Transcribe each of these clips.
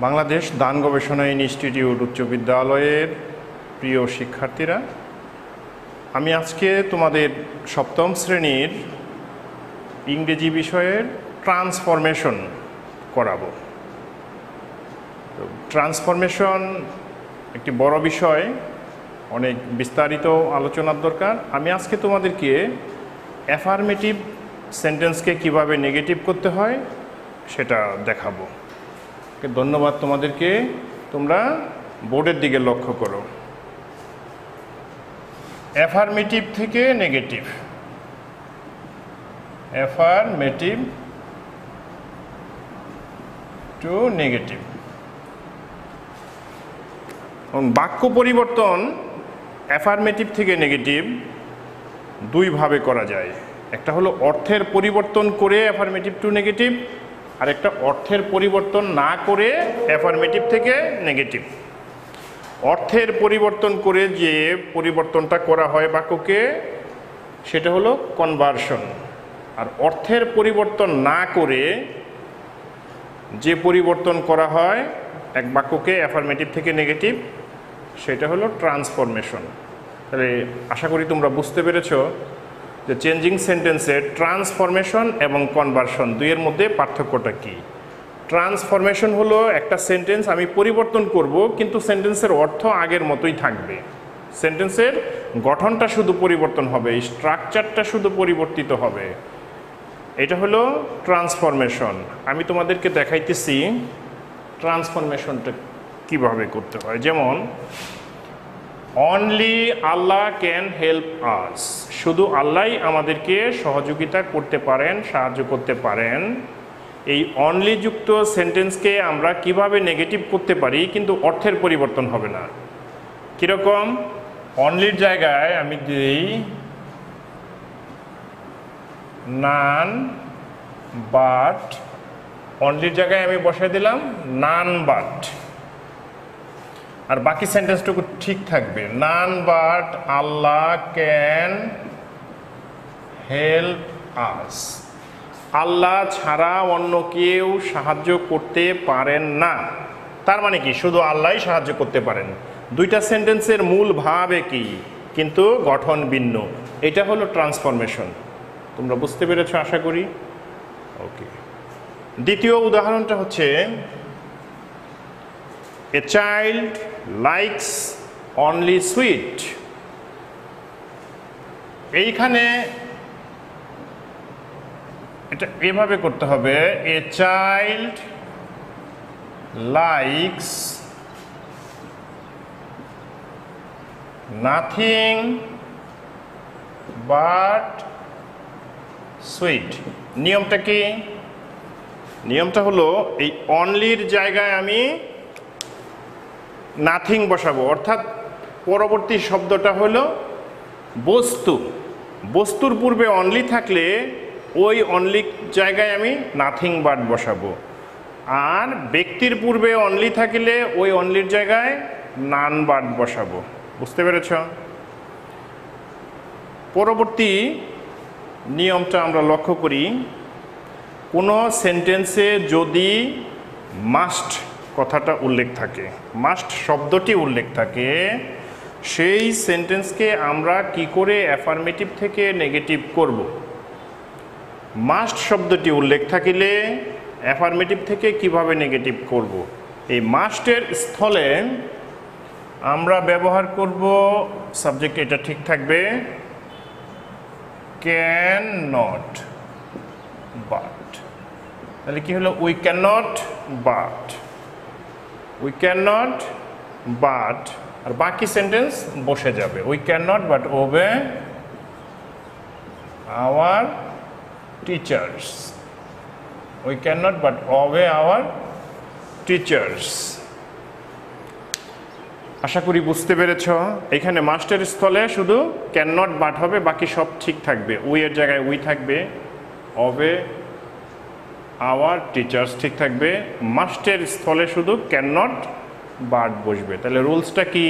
বাংলাদেশ দান গবেষণা ইনস্টিটিউট উচ্চ বিদ্যালয়ের প্রিয় শিক্ষার্থীরা, আমি আজকে তোমাদের সপ্তম শ্রেণীর ইংরেজি বিষয়ের ট্রান্সফরমেশন করাবো। ট্রান্সফরমেশন একটি বড় বিষয়, অনেক বিস্তারিত আলোচনার দরকার। আমি আজকে তোমাদেরকে অ্যাফার্মেটিভ সেন্টেন্সকে কিভাবে নেগেটিভ করতে হয় সেটা দেখাবো। ধন্যবাদ তোমাদেরকে। তোমরা বোর্ডের দিকে লক্ষ্য করো। অ্যাফার্মেটিভ থেকে নেগেটিভ, অ্যাফার্মেটিভ টু নেগেটিভ। বাক্য পরিবর্তন অ্যাফার্মেটিভ থেকে নেগেটিভ দুইভাবে করা যায়। একটা হলো অর্থের পরিবর্তন করে অ্যাফার্মেটিভ টু নেগেটিভ, আর একটা অর্থের পরিবর্তন না করে অ্যাফার্মেটিভ থেকে নেগেটিভ। অর্থের পরিবর্তন করে যে পরিবর্তনটা করা হয় বাক্যকে, সেটা হলো কনভার্সন। আর অর্থের পরিবর্তন না করে যে পরিবর্তন করা হয় এক বাক্যকে অ্যাফার্মেটিভ থেকে নেগেটিভ, সেটা হলো ট্রান্সফরমেশন। তাহলে আশা করি তোমরা বুঝতে পেরেছো যে চেঞ্জিং সেন্টেন্সের ট্রান্সফরমেশন এবং কনভার্সন দুইয়ের মধ্যে পার্থক্যটা কী। ট্রান্সফরমেশন হলো একটা সেন্টেন্স আমি পরিবর্তন করব, কিন্তু সেন্টেন্সের অর্থ আগের মতোই থাকবে। সেন্টেন্সের গঠনটা শুধু পরিবর্তন হবে, স্ট্রাকচারটা শুধু পরিবর্তিত হবে। এটা হলো ট্রান্সফরমেশন। আমি তোমাদেরকে দেখাইতেছি ট্রান্সফরমেশনটা কিভাবে করতে হয়। যেমন অনলি আল্লাহ ক্যান হেল্প আস, শুধু আল্লাহই আমাদেরকে সহযোগিতা করতে পারেন, সাহায্য করতে পারেন। এই অনলি যুক্ত সেন্টেন্সকে আমরা কিভাবে নেগেটিভ করতে পারি, কিন্তু অর্থের পরিবর্তন হবে না। কীরকম? অনলির জায়গায় আমি দিই নান বাট, অনলির জায়গায় আমি বসাই দিলাম নান বাট, আর বাকি সেন্টেন্সটুকু ঠিক থাকবে। None but Allah can help us, আল্লাহ ছাড়া অন্য কেউ সাহায্য করতে পারেন না। তার মানে কি? শুধু আল্লাহই সাহায্য করতে পারেন। দুইটা সেন্টেন্সের মূল ভাব একই, কিন্তু গঠন ভিন্ন। এটা হলো ট্রান্সফরমেশন। তোমরা বুঝতে পেরেছো আশা করি। ওকে, দ্বিতীয় উদাহরণটা হচ্ছে a child likes only sweet. এইখানে এটা এভাবে করতে হবে, a child likes nothing but sweet. নিয়মটা কি? নিয়মটা হলো এই অনলির জায়গায় আমি নাথিং বসাবো, অর্থাৎ পরবর্তী শব্দটা হলো বস্তু। বস্তুর পূর্বে অনলি থাকলে ওই অনলির জায়গায় আমি নাথিং বাট বসাবো, আর ব্যক্তির পূর্বে অনলি থাকলে ওই অনলির জায়গায় নান বাট বসাবো। বুঝতে পেরেছ? পরবর্তী নিয়মটা আমরা লক্ষ্য করি। কোনো সেন্টেন্সে যদি মাস্ট কথাটা উল্লেখ থাকে, মাস্ট শব্দটি উল্লেখ থাকে, সেই সেন্টেন্সকে আমরা কি করে অ্যাফার্মেটিভ থেকে নেগেটিভ করব? মাস্ট শব্দটি উল্লেখ থাকিলে অ্যাফার্মেটিভ থেকে কিভাবে নেগেটিভ করব? এই মাস্টের স্থলে আমরা ব্যবহার করব, সাবজেক্ট এটা ঠিক থাকবে, ক্যান নট বাট। তাহলে কি হলো? We can not but, we can not but, আর বাকি সেন্টেন্স বসে যাবে। We can not but obey our teachers, we can not but obey our teachers. আশা করি বুঝতে পেরেছ। এখানে মাস্টের স্থলে শুধু ক্যান নট বাট হবে, বাকি সব ঠিক থাকবে। উই এর জায়গায় উই থাকবে, ওবে আওয়ার টিচার্স ঠিক থাকবে। মাস্টের স্থলে শুধু ক্যান নট বাট বসবে। তাহলে রুলসটা কি?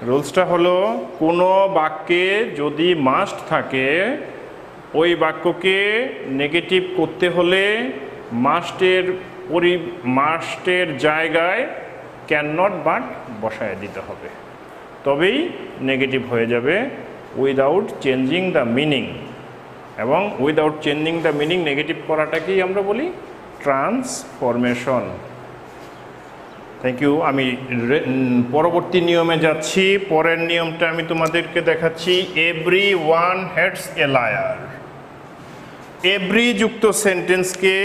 রুলসটা হলো কোনো বাক্যে যদি মাস্ট থাকে, ওই বাক্যকে নেগেটিভ করতে হলে মাস্টের মাস্টের জায়গায় ক্যান নট বাট বসায় দিতে হবে, তবেই নেগেটিভ হয়ে যাবে উইদাউট চেঞ্জিং দ্য মিনিং। এবং without changing the meaning negative করাটাকেই আমরা বলি ট্রান্সফরমেশন। Thank you. আমি পরবর্তী নিয়মে যাচ্ছি। পরের নিয়মটা আমি তোমাদেরকে দেখাচ্ছি। Every one hates a liar. Every যুক্ত সেন্টেন্সকে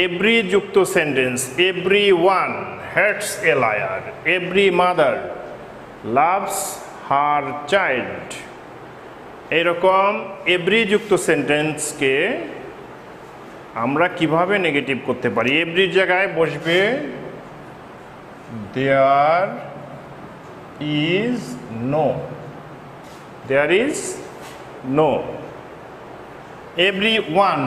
এভরি যুক্ত sentence, every one hates a liar, every mother loves her child. এইরকম এভরি যুক্ত সেন্টেন্সকে আমরা কিভাবে নেগেটিভ করতে পারি? এভরির জায়গায় বসবে there is no, there is no. Every one,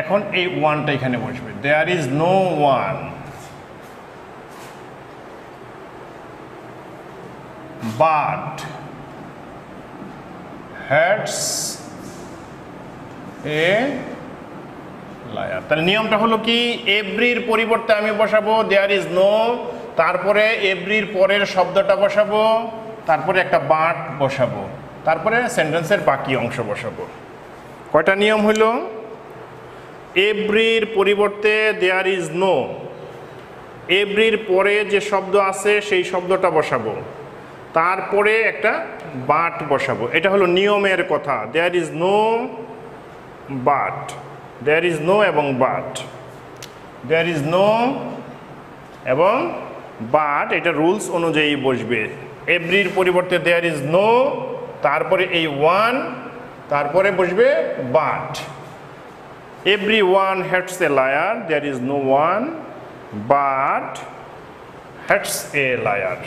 এখন এই ওয়ানটা এখানে বসবে, there is no one. But hates a liar. তাহলে নিয়মটা হলো কি, এভরির পরিবর্তে আমি বসাবো দেয়ার ইজ নো, তারপরে এভরির পরের শব্দটা বসাবো, তারপরে একটা বাট বসাবো, তারপরে সেন্টেন্সের বাকি অংশ বসাবো। কয়টা নিয়ম হইল? এভরির পরিবর্তে দেয়ার ইজ নো, এভরির পরে যে শব্দ আছে সেই শব্দটা বসাবো, তারপরে একটা বাট বসাবো। এটা হলো নিয়মের কথা। There is no but, there is no এবং বাট, দেয়ার ইজ নো এবং বাট, এটা রুলস অনুযায়ী বসবে। এভরির পরিবর্তে দেয়ার ইজ নো, তারপরে এই ওয়ান, তারপরে বসবে but. Every one hates a liar, there is no one but hates a liar.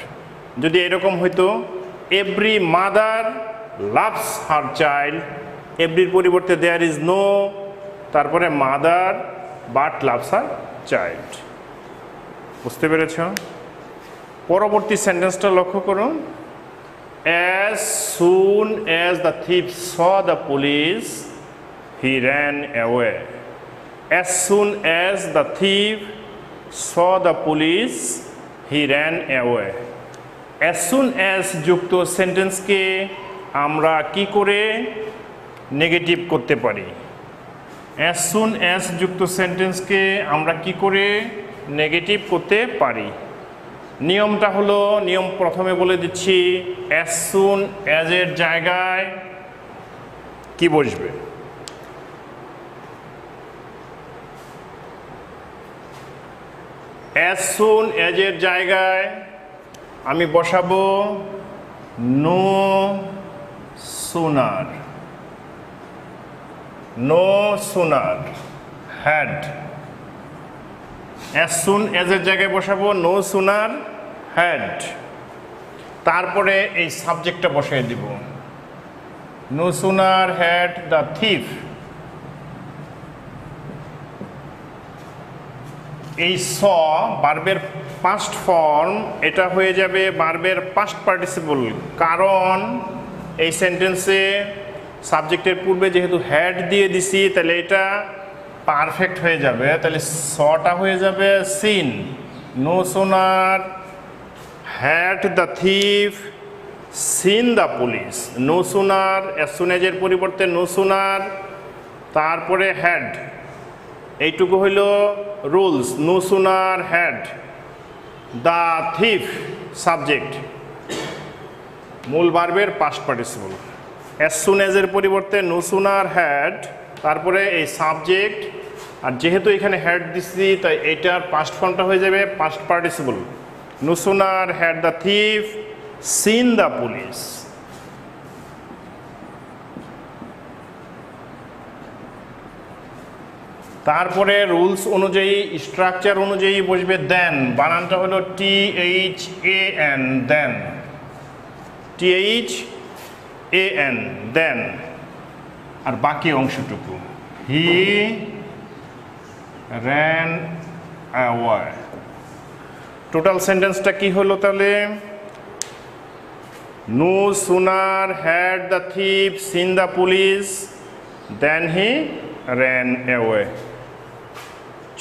যদি এরকম হইতো every mother loves her child, এভরির পরিবর্তে দেয়ার ইজ নো, তারপরে mother but loves her child. বুঝতে পেরেছ? পরবর্তী সেন্টেন্সটা লক্ষ্য করো। As soon as the thief saw the police, he ran away. As soon as the thief saw the police, he ran away. As soon as যুক্ত সেন্টেন্সকে আমরা কি করে নেগেটিভ করতে পারি? As soon as যুক্ত সেন্টেন্সকে আমরা কি করে নেগেটিভ করতে পারি? নিয়মটা হলো, নিয়ম প্রথমে বলে দিচ্ছি। as soon as এর জায়গায় কি বসবে? as soon as এর জায়গায় আমি বসাবো no sooner, no sooner had। as soon as এর জায়গায় বসাবো no sooner had, তারপরে এই সাবজেক্টটা বসিয়ে দিব no sooner had the thief। এই স ভার্বের পাস্ট ফর্ম, এটা হয়ে যাবে ভার্বের পাস্ট পার্টিসিপল, কারণ এই সেন্টেন্সে সাবজেক্টের পূর্বে যেহেতু হ্যাড দিয়ে দিছি, তাহলে এটা পারফেক্ট হয়ে যাবে। তাহলে সটা হয়ে যাবে seen. No sooner had the thief seen the police. No sooner as soon এজের পরিবর্তে নো সোনার, তারপরে হ্যাড, এইটুকু হইল rules. No sooner had the thief subject, মূল ভার্বের পাস্ট পার্টিসিপল। অ্যাজ সুন এজের পরিবর্তে নো সোনার হ্যাড, তারপরে এই সাবজেক্ট, আর যেহেতু এখানে হ্যাড দিচ্ছি তাই এটার পাস্ট ফর্মটা হয়ে যাবে past participle. No sooner had the thief seen the police. তারপরে রুলস অনুযায়ী, স্ট্রাকচার অনুযায়ী বসবে দেন। বানানটা হলো THAN, দেন, THAN, দেন। আর বাকি অংশটুকু হি ran away। টোটাল সেন্টেন্সটা কি হলো তাহলে? No sooner had the thief seen the police then he ran away।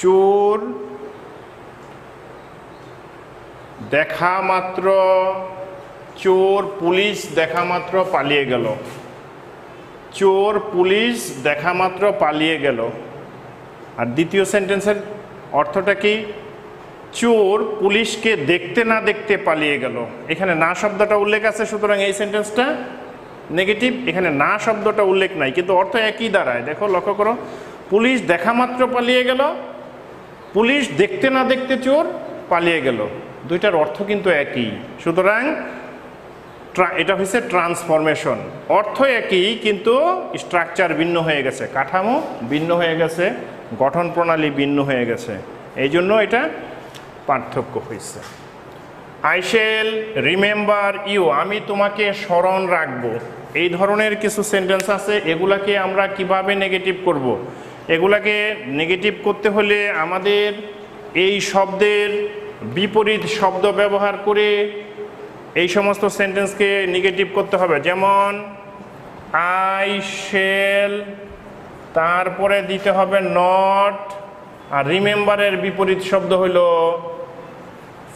চোর দেখা মাত্র চোর পুলিশ দেখা মাত্র পালিয়ে গেল। চোর পুলিশ দেখা মাত্র পালিয়ে গেল। আর দ্বিতীয় সেন্টেন্সের অর্থটা কি? চোর পুলিশকে দেখতে না দেখতে পালিয়ে গেল। এখানে না শব্দটা উল্লেখ আছে, সুতরাং এই সেন্টেন্সটা নেগেটিভ। এখানে না শব্দটা উল্লেখ নাই, কিন্তু অর্থ একই দাঁড়ায়। দেখো, লক্ষ্য করো, পুলিশ দেখা মাত্র পালিয়ে গেল, পুলিশ দেখতে না দেখতে চোর পালিয়ে গেল, দুইটার অর্থ কিন্তু একই। সুতরাং এটা হচ্ছে ট্রান্সফরমেশন। অর্থ একই, কিন্তু স্ট্রাকচার ভিন্ন হয়ে গেছে, কাঠামো ভিন্ন হয়ে গেছে, গঠন প্রণালী ভিন্ন হয়ে গেছে, এই জন্য এটা পার্থক্য হয়েছে। আই শ্যাল রিমেম্বার ইউ, আমি তোমাকে স্মরণ রাখবো। এই ধরনের কিছু সেন্টেন্স আছে, এগুলাকে আমরা কিভাবে নেগেটিভ করব। এগুলাকে নেগেটিভ করতে হলে আমাদের এই শব্দের বিপরীত শব্দ ব্যবহার করে এই সমস্ত সেন্টেন্সকে নেগেটিভ করতে হবে। যেমন আই শ্যাল, তারপরে দিতে হবে নট, আর রিমেম্বারের বিপরীত শব্দ হইল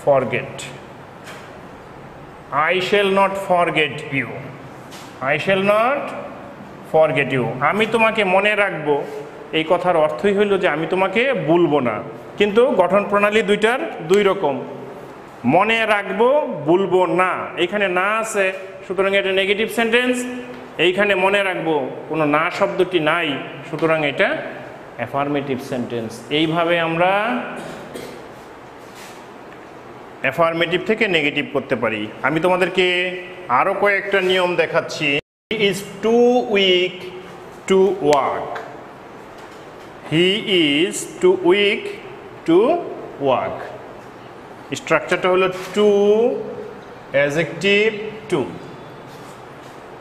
forget. I shall not forget you. I shall not forget you. আমি তোমাকে মনে রাখবো, এই কথার অর্থই হইল যে আমি তোমাকে ভুলবো না, কিন্তু গঠন প্রণালী দুইটার দুই রকম। মনে রাখবো, ভুলবো না, এখানে না আছে, সুতরাং এটা নেগেটিভ সেন্টেন্স। এইখানে মনে রাখবো, কোনো না শব্দটি নাই, সুতরাং এটা অ্যাফার্মেটিভ সেন্টেন্স। এইভাবে আমরা অ্যাফার্মেটিভ থেকে নেগেটিভ করতে পারি। আমি তোমাদেরকে আরও কয়েকটা নিয়ম দেখাচ্ছি। He is too weak to walk. He is too weak to walk. স্ট্রাকচারটা হলো টু, অ্যাডজেক্টিভ টু।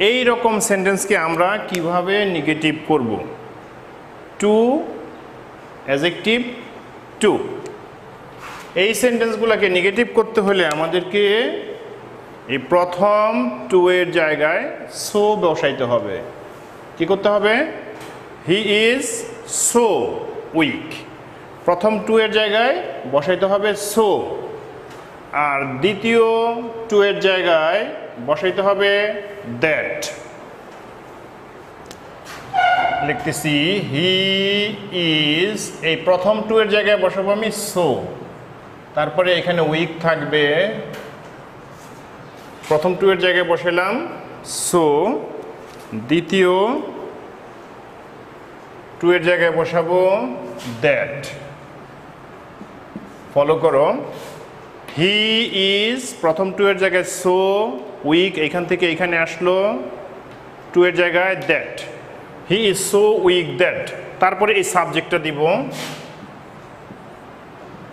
এই রকম সেন্টেন্সকে আমরা কিভাবে নেগেটিভ করব? Too, adjective to. এই সেন্টেন্সগুলোকে নেগেটিভ করতে হলে আমাদেরকে এই প্রথম টু এর জায়গায় সো বসাইতে হবে। কি করতে হবে? হি ইজ সো উইক। প্রথম টু এর জায়গায় বসাইতে হবে সো, আর দ্বিতীয় টু এর জায়গায় বসাইতে হবে দ্যাট। লিখতেছি হি ইজ, এই প্রথম টু এর জায়গায় বসাবো আমি সো, তারপরে এখানে উইক থাকবে, প্রথম টু এর জায়গায় বসালাম সো, দ্বিতীয় টু এর জায়গায় বসাবো দ্যাট। ফলো করো, হি ইজ, প্রথম টু এর জায়গায় সো, উইক এইখান থেকে এইখানে আসলো, টু এর জায়গায় that. He is so weak that, তারপরে এই সাবজেক্টটা দিব,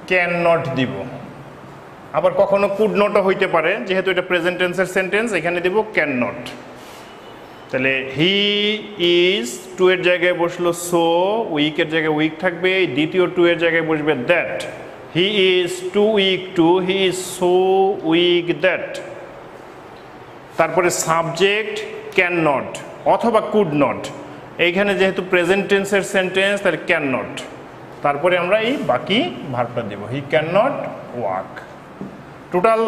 ক্যান নট দিব। আবার কখনো কুড নটও হইতে পারে, যেহেতু এটা প্রেজেন্ট টেন্সের সেন্টেন্স, এখানে দিব ক্যান নট। তাহলে হি ইজ, টু এর জায়গায় বসলো সো, উইকের জায়গায় উইক থাকবে, দ্বিতীয় টু এর জায়গায় বসবে that. He is too weak to, he is so weak that. তারপরে সাবজেক্ট ক্যান নট অথবা কুড নট, এইখানে যেহেতু প্রেজেন্ট টেন্সের সেন্টেন্স তাহলে ক্যান নট। তারপরে আমরা এই বাকি ভার্বটা দেব, he can not walk. Total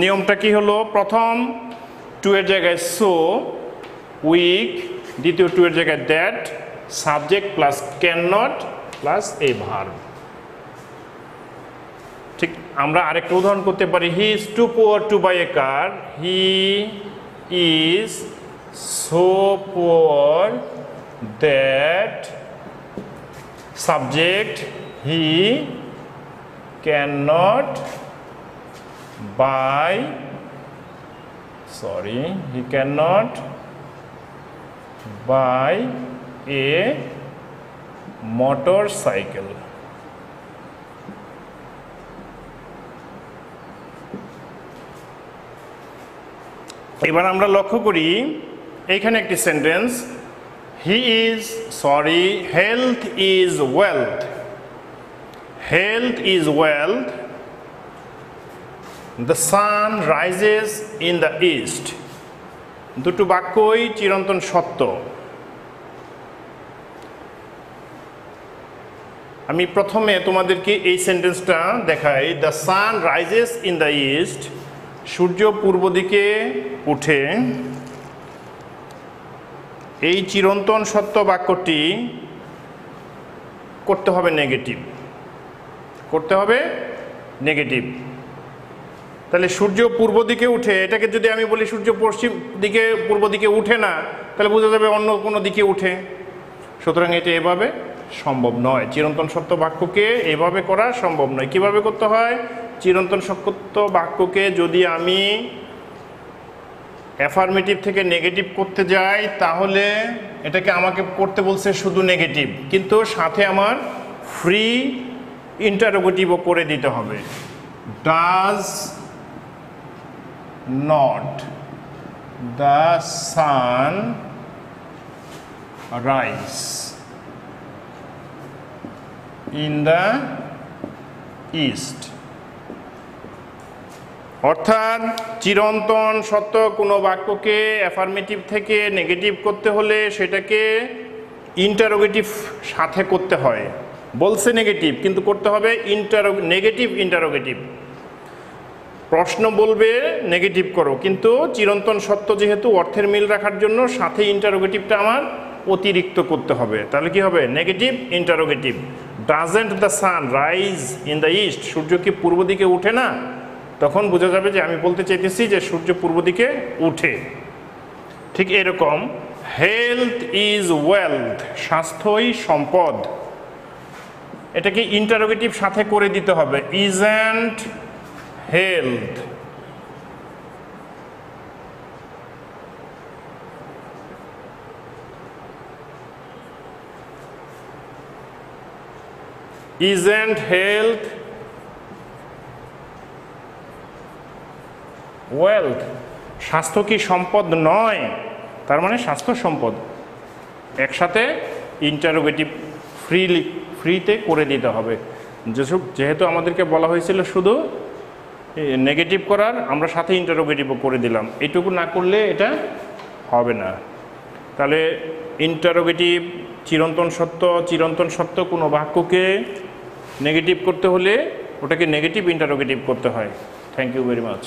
নিয়মটা কি হলো? প্রথম টু এর জায়গায় সো, উইক, দ্বিতীয় টু এর জায়গায় that, subject plus can not plus এই ভার্ব। ঠিক আমরা আরেকটা উদাহরণ করতে পারি, he is too poor to buy a car. He is so poor that, subject he cannot buy, he cannot buy a motorcycle. এবার আমরা লক্ষ্য করি এইখানে একটি sentence, he is health is wealth. Health is wealth. The sun rises in the east. দুটো বাক্যই চিরন্তন সত্য। আমি প্রথমে তোমাদেরকে এই সেন্টেন্সটা দেখাই। The sun rises in the east, সূর্য পূর্ব দিকে উঠে। এই চিরন্তন সত্য বাক্যটি করতে হবে নেগেটিভ, করতে হবে নেগেটিভ। তাহলে সূর্য পূর্ব দিকে উঠে, এটাকে যদি আমি বলি সূর্য পশ্চিম দিকে পূর্ব দিকে উঠে না, তাহলে বোঝা যাবে অন্য কোনো দিকে উঠে। সুতরাং এটা এভাবে সম্ভব নয়, চিরন্তন সত্য বাক্যকে এভাবে করা সম্ভব নয়। কিভাবে করতে হয়? চিরন্তন সত্য বাক্যকে যদি আমি অ্যাফার্মেটিভ থেকে নেগেটিভ করতে যাই, তাহলে এটাকে আমাকে করতে বলছে শুধু নেগেটিভ, কিন্তু সাথে আমার ফ্রি ইন্টারোগেটিভও করে দিতে হবে। Does not the sun rise in the east. অর্থাৎ চিরন্তন সত্য কোনো বাক্যকে অ্যাফার্মেটিভ থেকে নেগেটিভ করতে হলে সেটাকে ইন্টারোগেটিভ সাথে করতে হয়। বলছে নেগেটিভ, কিন্তু করতে হবে নেগেটিভ ইন্টারোগেটিভ। প্রশ্ন বলবে নেগেটিভ করো, কিন্তু চিরন্তন সত্য যেহেতু অর্থের মিল রাখার জন্য সাথে ইন্টারোগেটিভটা আমার অতিরিক্ত করতে হবে। তাহলে কি হবে? Negative interrogative. Doesn't the sun rise in the east, সূর্য কি পূর্ব দিকে উঠে না? তখন বোঝা যাবে যে আমি বলতে চাইতেছি যে সূর্য পূর্ব দিকে উঠে। ঠিক এরকম হেলথ ইজ ওয়েলথ, স্বাস্থ্যই সম্পদ, এটাকে ইন্টারোগেটিভ সাথে করে দিতে হবে। Isn't health isn't health wealth, স্বাস্থ্য কি সম্পদ নয়? তার মানে স্বাস্থ্য সম্পদ। একসাথে ইন্টারোগেটিভ ফ্রিতে করে দিতে হবে। যেহেতু আমাদেরকে বলা হয়েছিল শুধু নেগেটিভ করার, আমরা সাথে ইন্টারোগেটিভও করে দিলাম। এইটুকু না করলে এটা হবে না। তাহলে ইন্টারোগেটিভ, চিরন্তন সত্য কোনো বাক্যকে নেগেটিভ করতে হলে ওটাকে নেগেটিভ ইন্টারোগেটিভ করতে হয়। Thank you very much.